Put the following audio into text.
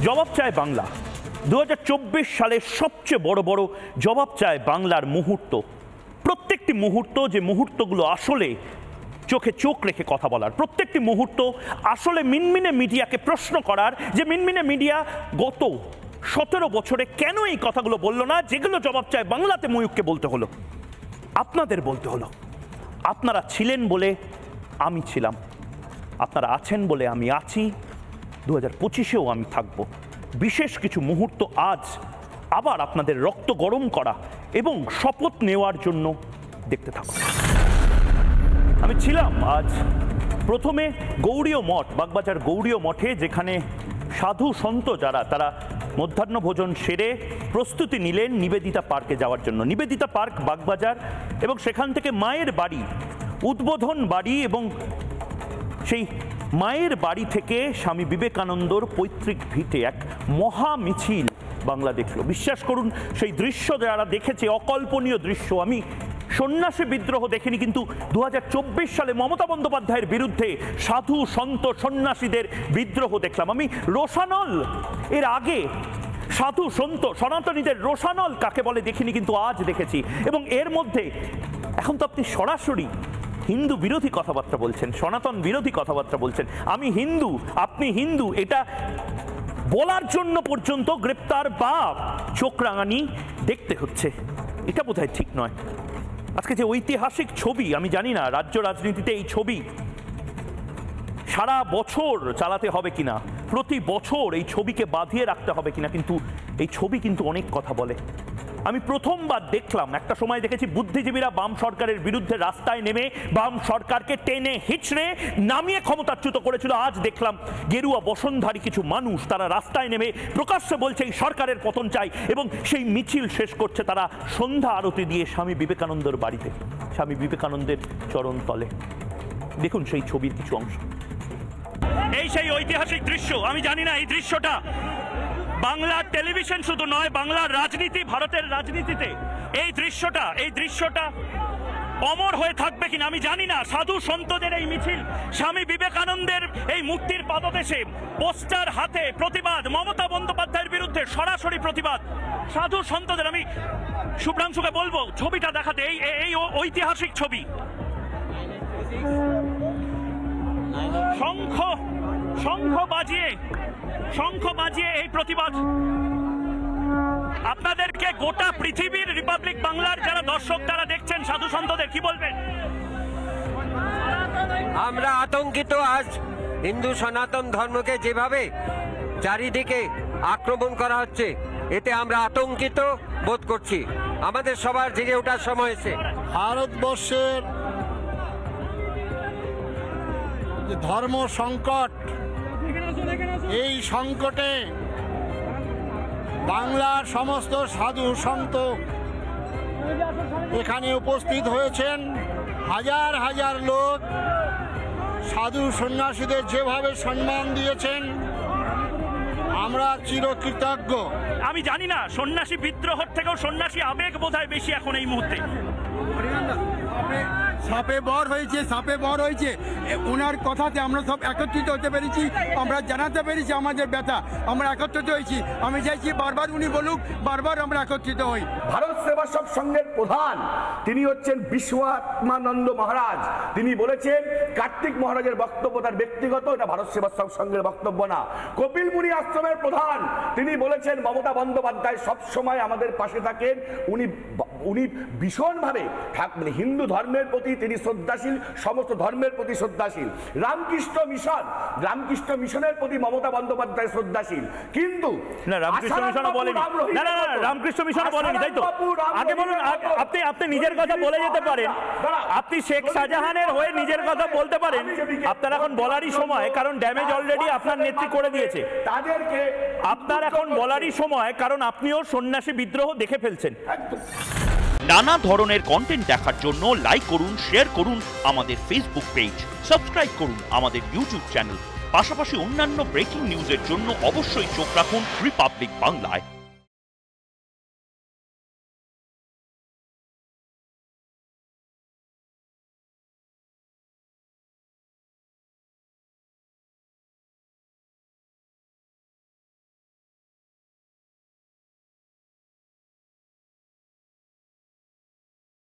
জবাব চায় বাংলা 2024 সালের সবচেয়ে বড় বড় জবাব চায় বাংলার মুহূর্ত। প্রত্যেকটি মুহূর্ত, যে মুহূর্তগুলো আসলে চোখে চোখ রেখে কথা বলার, প্রত্যেকটি মুহূর্ত আসলে মিনমিনে মিডিয়াকে প্রশ্ন করার, যে মিনমিনে মিডিয়া গত 17 বছরে কেন এই কথাগুলো বললো না, যেগুলো জবাব চায় বাংলাতে ময়ূককে বলতে হলো, আপনাদের বলতে হলো। আপনারা ছিলেন বলে আমি ছিলাম, আপনারা আছেন বলে আমি আছি, 2025-এও আমি থাকব। বিশেষ কিছু মুহূর্ত আজ আবার আপনাদের রক্ত গরম করা এবং শপথ নেওয়ার জন্য দেখতে থাকুন। আমি ছিলাম আজ প্রথমে গৌড়ীয় মঠ, বাগবাজার গৌড়ীয় মঠে, যেখানে সাধু সন্ত যারা, তারা মধ্যাহ্ন ভোজন সেরে প্রস্তুতি নিলেন নিবেদিতা পার্কে যাওয়ার জন্য। নিবেদিতা পার্ক বাগবাজার, এবং সেখান থেকে মায়ের বাড়ি, উদ্বোধন বাড়ি, এবং সেই মায়ের বাড়ি থেকে স্বামী বিবেকানন্দর পৈতৃক ভিটে এক মহা মিছিল বাংলা দেখল। বিশ্বাস করুন, সেই দৃশ্য যারা দেখেছে, অকল্পনীয় দৃশ্য। আমি সন্ন্যাসী বিদ্রোহ দেখিনি, কিন্তু 2024 সালে মমতা বন্দ্যোপাধ্যায়ের বিরুদ্ধে সাধু সন্ত সন্ন্যাসীদের বিদ্রোহ দেখলাম। আমি রোশানল, এর আগে সাধু সন্ত সনাতনীদের রোশানল কাকে বলে দেখিনি, কিন্তু আজ দেখেছি। এবং এর মধ্যে এখন তো আপনি সরাসরি হিন্দু বিরোধী কথাবার্তা বলছেন, সনাতন বিরোধী কথাবার্তা বলছেন। আমি হিন্দু, আপনি হিন্দু, এটা বলার জন্য পর্যন্ত গ্রেপ্তার বা চোখ রাঙানি দেখতে হচ্ছে। এটা বোধহয় ঠিক নয়। আজকে যে ঐতিহাসিক ছবি, আমি জানি না রাজ্য রাজনীতিতে এই ছবি সারা বছর চালাতে হবে কিনা, প্রতি বছর এই ছবিকে বাঁধিয়ে রাখতে হবে কিনা, কিন্তু এই ছবি কিন্তু অনেক কথা বলে। আমি প্রথমবার দেখলাম, একটা সময় দেখেছি বুদ্ধিজীবীরা বাম সরকারের বিরুদ্ধে রাস্তায় নেমে বাম সরকারকে টেনে হিচড়ে নামিয়ে ক্ষমতাচ্যুত করেছিল। আজ দেখলাম গেরুয়া বসনধারী কিছু মানুষ, তারা রাস্তায় নেমে প্রকাশ্যে বলছে এই সরকারের পতন চাই, এবং সেই মিছিল শেষ করছে তারা সন্ধ্যা আরতি দিয়ে স্বামী বিবেকানন্দের বাড়িতে, স্বামী বিবেকানন্দের চরণ তলে। দেখুন সেই ছবির কিছু অংশ। এই সেই ঐতিহাসিক দৃশ্য। আমি জানি না এই দৃশ্যটা বাংলার টেলিভিশন শুধু নয়, বাংলার রাজনীতি, ভারতের রাজনীতিতে এই দৃশ্যটা অমর হয়ে থাকবে কিনা আমি জানি না। সাধু সন্তদের এই মিছিল, স্বামী বিবেকানন্দের এই মূর্তির পাদদেশে, পোস্টার হাতে প্রতিবাদ, মমতা বন্দ্যোপাধ্যায়ের বিরুদ্ধে সরাসরি প্রতিবাদ, সাধু সন্তদের। আমি শুভ্রাংশুকে বলবো ছবিটা দেখাতে, এই ঐতিহাসিক ছবি। শঙ্খ বাজিয়ে এই প্রতিবাদ। আপনাদেরকে গোটা পৃথিবীর রিপাবলিক বাংলার যারা দর্শক, তারা দেখছেন সাধু সন্তদের, কি বলবেন? আমরা আতঙ্কিত। আজ হিন্দু সনাতন ধর্মকে যেভাবে চারিদিকে আক্রমণ করা হচ্ছে, এতে আমরা আতঙ্কিত বোধ করছি। আমাদের সবার জেগে ওঠার সময় এসে ভারতবর্ষের ধর্ম সংকট, এই সংকটে বাংলার সমস্ত সাধু সন্ত এখানে উপস্থিত হয়েছেন। হাজার হাজার লোক সাধু সন্ন্যাসীদের যেভাবে সম্মান দিয়েছেন, আমরা চিরকৃতজ্ঞ। আমি জানি না, সন্ন্যাসী বিদ্রোহের থেকেও সন্ন্যাসী আবেগ বোধহয় বেশি এখন এই মুহূর্তে। সাপে বর হয়েছে, ওনার কথাতে আমরা সব একত্রিত হতে পেরেছি, আমরা জানাতে পেরেছি আমাদের ব্যথা, আমরা একত্রিত হয়েছি। আমি চাইছি বারবার উনি বলুক, বারবার আমরা একত্রিত হই। ভারত সেবাশ্রম সংঘের প্রধান তিনি হচ্ছেন বিশ্বআত্মানন্দ মহারাজ। তিনি বলেছেন কার্তিক মহারাজের বক্তব্য তার ব্যক্তিগত, এটা ভারত সেবাশ্রম সংঘের বক্তব্য না। কপিল মুনি আশ্রমের প্রধান তিনি বলেছেন মমতা বন্দ্যোপাধ্যায় সবসময় আমাদের পাশে থাকেন। উনি ভীষণভাবে মানে হিন্দু ধর্মের প্রতি তিনি শ্রদ্ধাশীল, সমস্ত ধর্মের প্রতি শ্রদ্ধাশীল। রামকৃষ্ণ মিশনের প্রতি মমতা বন্দ্যোপাধ্যায় শ্রদ্ধাশীল। কিন্তু রামকৃষ্ণ মিশন বলেনি, তাই তো? আগে বলুন, আপনি নিজের কথা বলে যেতে পারেন, আপনি শেখ শাহজাহানের হয়ে নিজের কথা বলতে পারেন। আপনার এখন বলারই সময়, কারণ ড্যামেজ অলরেডি আপনার নেত্রী করে দিয়েছে। তাদেরকে আপনার এখন বলারই সময়, কারণ আপনিও সন্ন্যাসী বিদ্রোহ দেখে ফেলছেন। নানা ধরনের কন্টেন্ট দেখার জন্য লাইক করুন, শেয়ার করুন আমাদের ফেসবুক পেজ, সাবস্ক্রাইব করুন আমাদের ইউটিউব চ্যানেল। পাশাপাশি অন্যান্য ব্রেকিং নিউজের জন্য অবশ্যই চোখ রাখুন রিপাবলিক বাংলায়।